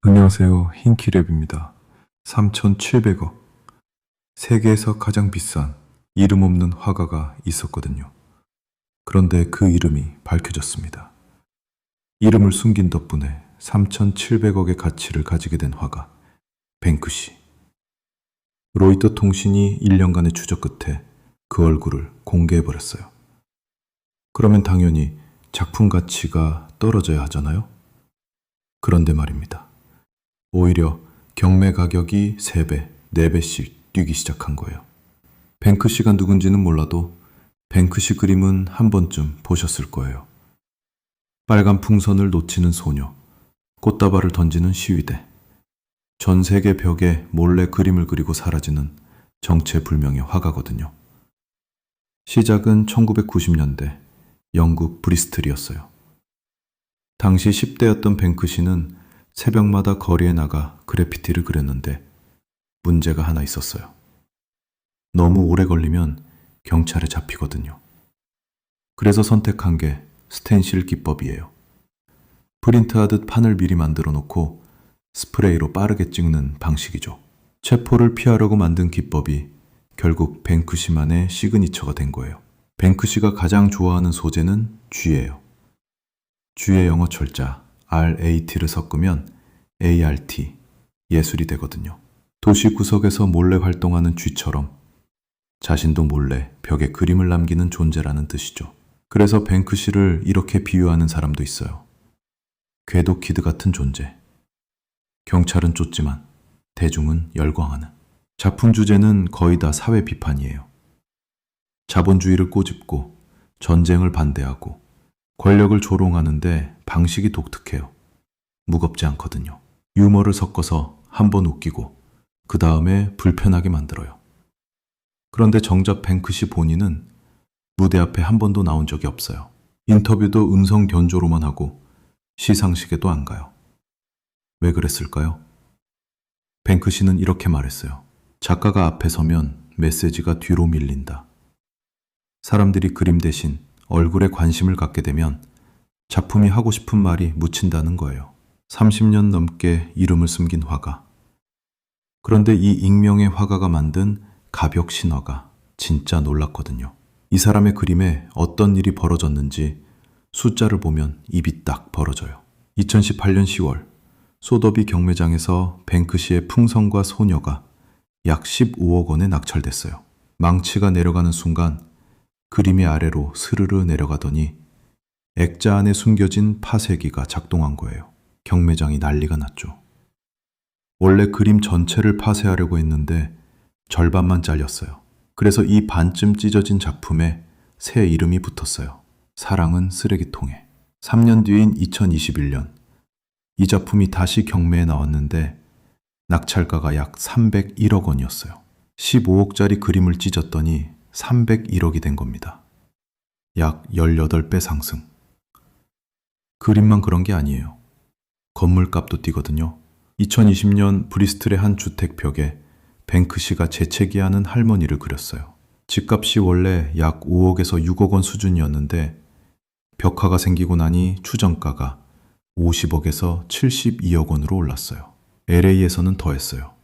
안녕하세요. 흰키랩입니다. 3,700억. 세계에서 가장 비싼 이름 없는 화가가 있었거든요. 그런데 그 이름이 밝혀졌습니다. 이름을 숨긴 덕분에 3,700억의 가치를 가지게 된 화가 뱅크시. 로이터 통신이 1년간의 추적 끝에 그 얼굴을 공개해버렸어요. 그러면 당연히 작품 가치가 떨어져야 하잖아요? 그런데 말입니다. 오히려 경매 가격이 3배, 4배씩 뛰기 시작한 거예요. 뱅크시가 누군지는 몰라도 뱅크시 그림은 한 번쯤 보셨을 거예요. 빨간 풍선을 놓치는 소녀, 꽃다발을 던지는 시위대, 전 세계 벽에 몰래 그림을 그리고 사라지는 정체불명의 화가거든요. 시작은 1990년대 영국 브리스틀이었어요. 당시 10대였던 뱅크시는 새벽마다 거리에 나가 그래피티를 그렸는데 문제가 하나 있었어요. 너무 오래 걸리면 경찰에 잡히거든요. 그래서 선택한 게 스텐실 기법이에요. 프린트하듯 판을 미리 만들어 놓고 스프레이로 빠르게 찍는 방식이죠. 체포를 피하려고 만든 기법이 결국 뱅크시만의 시그니처가 된 거예요. 뱅크시가 가장 좋아하는 소재는 쥐예요. 쥐의 영어 철자 RAT를 섞으면 ART, 예술이 되거든요. 도시 구석에서 몰래 활동하는 쥐처럼 자신도 몰래 벽에 그림을 남기는 존재라는 뜻이죠. 그래서 뱅크시를 이렇게 비유하는 사람도 있어요. 궤도키드 같은 존재. 경찰은 쫓지만 대중은 열광하는. 작품 주제는 거의 다 사회 비판이에요. 자본주의를 꼬집고 전쟁을 반대하고 권력을 조롱하는데 방식이 독특해요. 무겁지 않거든요. 유머를 섞어서 한 번 웃기고 그 다음에 불편하게 만들어요. 그런데 정작 뱅크시 본인은 무대 앞에 한 번도 나온 적이 없어요. 인터뷰도 음성 견조로만 하고 시상식에도 안 가요. 왜 그랬을까요? 뱅크시는 이렇게 말했어요. 작가가 앞에 서면 메시지가 뒤로 밀린다. 사람들이 그림 대신 얼굴에 관심을 갖게 되면 작품이 하고 싶은 말이 묻힌다는 거예요. 30년 넘게 이름을 숨긴 화가. 그런데 이 익명의 화가가 만든 가벽 신화가 진짜 놀랐거든요. 이 사람의 그림에 어떤 일이 벌어졌는지 숫자를 보면 입이 딱 벌어져요. 2018년 10월 소더비 경매장에서 뱅크시의 풍선과 소녀가 약 15억 원에 낙찰됐어요. 망치가 내려가는 순간 그림의 아래로 스르르 내려가더니 액자 안에 숨겨진 파쇄기가 작동한 거예요. 경매장이 난리가 났죠. 원래 그림 전체를 파쇄하려고 했는데 절반만 잘렸어요. 그래서 이 반쯤 찢어진 작품에 새 이름이 붙었어요. 사랑은 쓰레기통에. 3년 뒤인 2021년 이 작품이 다시 경매에 나왔는데 낙찰가가 약 301억 원이었어요. 15억짜리 그림을 찢었더니 301억이 된 겁니다. 약 18배 상승. 그림만 그런 게 아니에요. 건물값도 뛰거든요. 2020년 브리스틀의 한 주택 벽에 뱅크시가 재채기하는 할머니를 그렸어요. 집값이 원래 약 5억에서 6억 원 수준이었는데 벽화가 생기고 나니 추정가가 50억에서 72억 원으로 올랐어요. LA에서는 더했어요.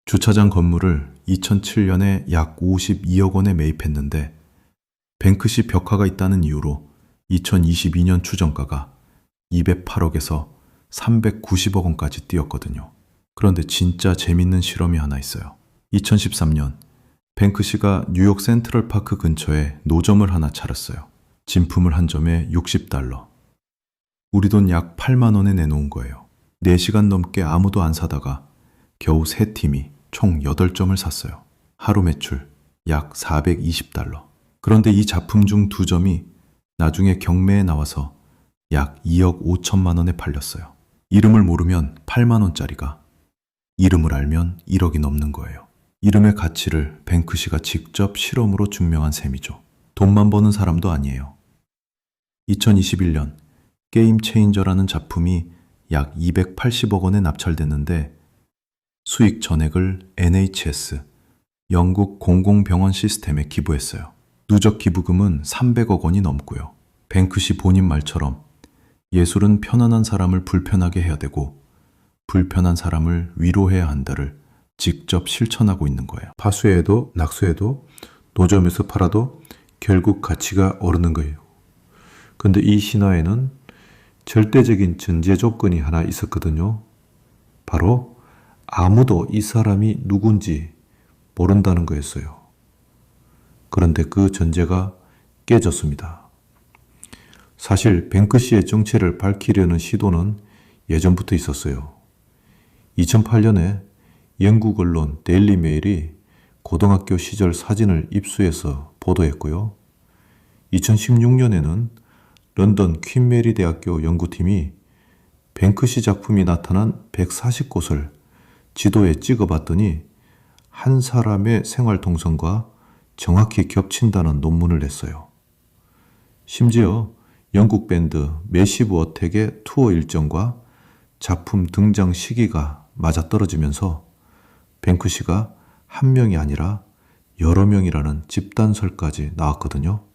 주차장 건물을 2007년에 약 52억 원에 매입했는데 뱅크시 벽화가 있다는 이유로 2022년 추정가가 208억에서 390억 원까지 뛰었거든요. 그런데 진짜 재밌는 실험이 하나 있어요. 2013년 뱅크시가 뉴욕 센트럴파크 근처에 노점을 하나 차렸어요. 진품을 한 점에 $60. 우리 돈 약 8만 원에 내놓은 거예요. 4시간 넘게 아무도 안 사다가 겨우 3팀이 총 8점을 샀어요. 하루 매출 약 $420. 그런데 이 작품 중 2점이 나중에 경매에 나와서 약 2억 5천만 원에 팔렸어요. 이름을 모르면 8만 원짜리가 이름을 알면 1억이 넘는 거예요. 이름의 가치를 뱅크시가 직접 실험으로 증명한 셈이죠. 돈만 버는 사람도 아니에요. 2021년 게임 체인저라는 작품이 약 280억 원에 납찰됐는데 수익 전액을 NHS, 영국 공공병원 시스템에 기부했어요. 누적 기부금은 300억 원이 넘고요. 뱅크시 본인 말처럼 예술은 편안한 사람을 불편하게 해야 되고 불편한 사람을 위로해야 한다를 직접 실천하고 있는 거예요. 파수해도 낙수해도 노점에서 팔아도 결국 가치가 오르는 거예요. 근데 이 신화에는 절대적인 전제 조건이 하나 있었거든요. 바로 아무도 이 사람이 누군지 모른다는 거였어요. 그런데 그 전제가 깨졌습니다. 사실 뱅크시의 정체를 밝히려는 시도는 예전부터 있었어요. 2008년에 영국 언론 데일리 메일이 고등학교 시절 사진을 입수해서 보도했고요. 2016년에는 런던 퀸 메리 대학교 연구팀이 뱅크시 작품이 나타난 140곳을 지도에 찍어봤더니 한 사람의 생활 동선과 정확히 겹친다는 논문을 냈어요. 심지어 영국 밴드 매시브 어택의 투어 일정과 작품 등장 시기가 맞아떨어지면서 뱅크시가 한 명이 아니라 여러 명이라는 집단설까지 나왔거든요.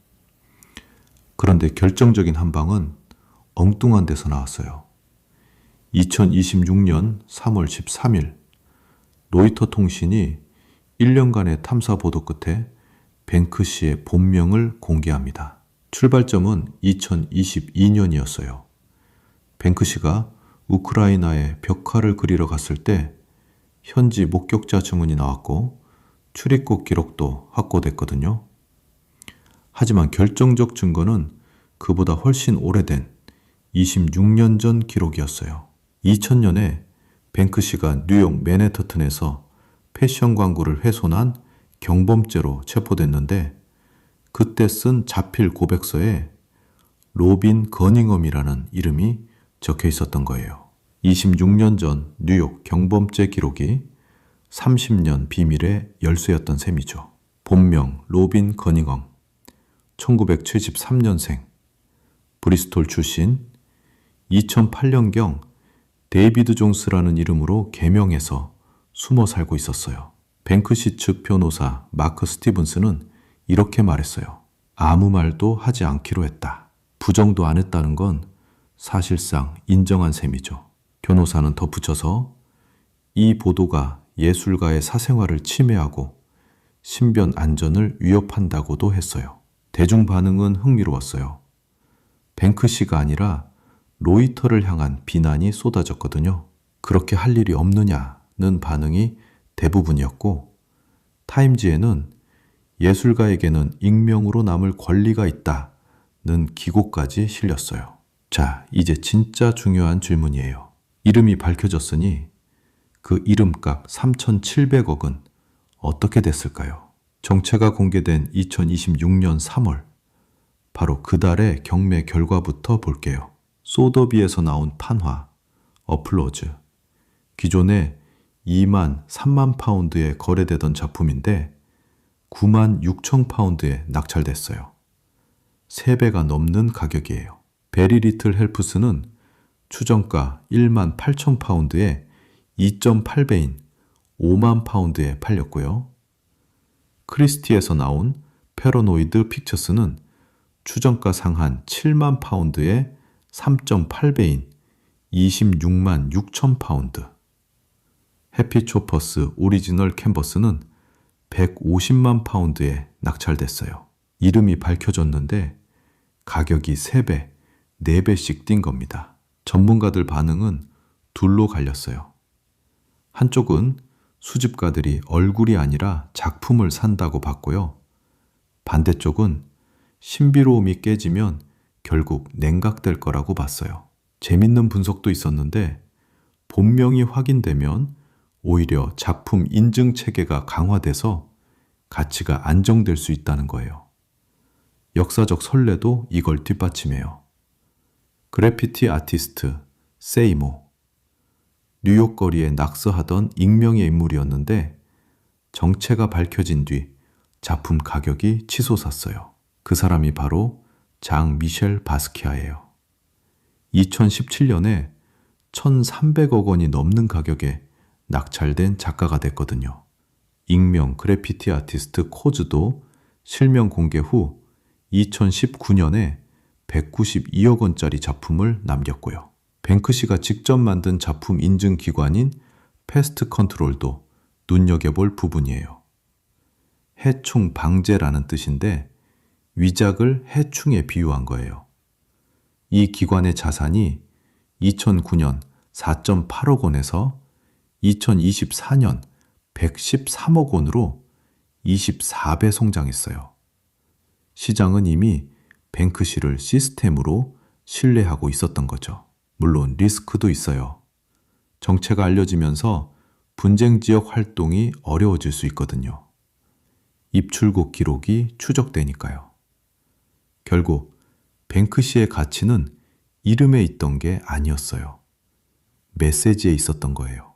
그런데 결정적인 한 방은 엉뚱한 데서 나왔어요. 2026년 3월 13일 로이터 통신이 1년간의 탐사 보도 끝에 뱅크시의 본명을 공개합니다. 출발점은 2022년이었어요. 뱅크시가 우크라이나에 벽화를 그리러 갔을 때 현지 목격자 증언이 나왔고 출입국 기록도 확보됐거든요. 하지만 결정적 증거는 그보다 훨씬 오래된 26년 전 기록이었어요. 2000년에 뱅크시가 뉴욕 맨해튼에서 패션 광고를 훼손한 경범죄로 체포됐는데 그때 쓴 자필 고백서에 로빈 거닝엄이라는 이름이 적혀 있었던 거예요. 26년 전 뉴욕 경범죄 기록이 30년 비밀의 열쇠였던 셈이죠. 본명 로빈 거닝엄, 1973년생, 브리스톨 출신, 2008년경 데이비드 존스라는 이름으로 개명해서 숨어 살고 있었어요. 뱅크시 측 변호사 마크 스티븐스는 이렇게 말했어요. 아무 말도 하지 않기로 했다. 부정도 안 했다는 건 사실상 인정한 셈이죠. 변호사는 덧붙여서 이 보도가 예술가의 사생활을 침해하고 신변 안전을 위협한다고도 했어요. 대중 반응은 흥미로웠어요. 뱅크시가 아니라 로이터를 향한 비난이 쏟아졌거든요. 그렇게 할 일이 없느냐는 반응이 대부분이었고 타임지에는 예술가에게는 익명으로 남을 권리가 있다는 기고까지 실렸어요. 자, 이제 진짜 중요한 질문이에요. 이름이 밝혀졌으니 그 이름값 3,700억은 어떻게 됐을까요? 정체가 공개된 2026년 3월, 바로 그달의 경매 결과부터 볼게요. 소더비에서 나온 판화, 어플로즈. 기존에 2만 3만 파운드에 거래되던 작품인데 9만 6천 파운드에 낙찰됐어요. 3배가 넘는 가격이에요. 베리 리틀 헬프스는 추정가 1만 8천 파운드에 2.8배인 5만 파운드에 팔렸고요. 크리스티에서 나온 패러노이드 픽처스는 추정가 상한 7만 파운드에 3.8배인 26만 6천 파운드. 해피초퍼스 오리지널 캔버스는 150만 파운드에 낙찰됐어요. 이름이 밝혀졌는데 가격이 3배, 4배씩 뛴 겁니다. 전문가들 반응은 둘로 갈렸어요. 한쪽은 수집가들이 얼굴이 아니라 작품을 산다고 봤고요. 반대쪽은 신비로움이 깨지면 결국 냉각될 거라고 봤어요. 재밌는 분석도 있었는데 본명이 확인되면 오히려 작품 인증 체계가 강화돼서 가치가 안정될 수 있다는 거예요. 역사적 선례도 이걸 뒷받침해요. 그래피티 아티스트 세이모. 뉴욕 거리에 낙서하던 익명의 인물이었는데 정체가 밝혀진 뒤 작품 가격이 치솟았어요. 그 사람이 바로 장 미셸 바스키아예요. 2017년에 1,300억 원이 넘는 가격에 낙찰된 작가가 됐거든요. 익명 그래피티 아티스트 코즈도 실명 공개 후 2019년에 192억 원짜리 작품을 남겼고요. 뱅크시가 직접 만든 작품 인증 기관인 패스트 컨트롤도 눈여겨볼 부분이에요. 해충 방제라는 뜻인데 위작을 해충에 비유한 거예요. 이 기관의 자산이 2009년 4.8억 원에서 2024년 113억 원으로 24배 성장했어요. 시장은 이미 뱅크시를 시스템으로 신뢰하고 있었던 거죠. 물론 리스크도 있어요. 정체가 알려지면서 분쟁 지역 활동이 어려워질 수 있거든요. 입출국 기록이 추적되니까요. 결국 뱅크시의 가치는 이름에 있던 게 아니었어요. 메시지에 있었던 거예요.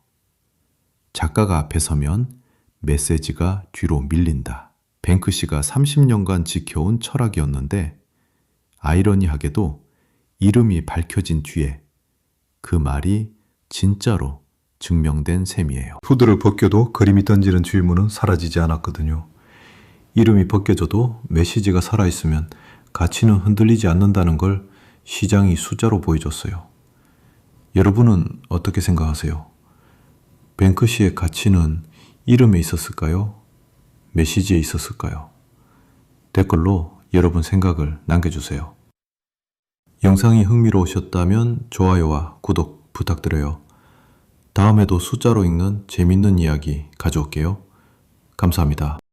작가가 앞에 서면 메시지가 뒤로 밀린다. 뱅크시가 30년간 지켜온 철학이었는데 아이러니하게도 이름이 밝혀진 뒤에 그 말이 진짜로 증명된 셈이에요. 후드를 벗겨도 그림이 던지는 질문은 사라지지 않았거든요. 이름이 벗겨져도 메시지가 살아있으면 가치는 흔들리지 않는다는 걸 시장이 숫자로 보여줬어요. 여러분은 어떻게 생각하세요? 뱅크시의 가치는 이름에 있었을까요? 메시지에 있었을까요? 댓글로 여러분 생각을 남겨주세요. 영상이 흥미로우셨다면 좋아요와 구독 부탁드려요. 다음에도 숫자로 읽는 재밌는 이야기 가져올게요. 감사합니다.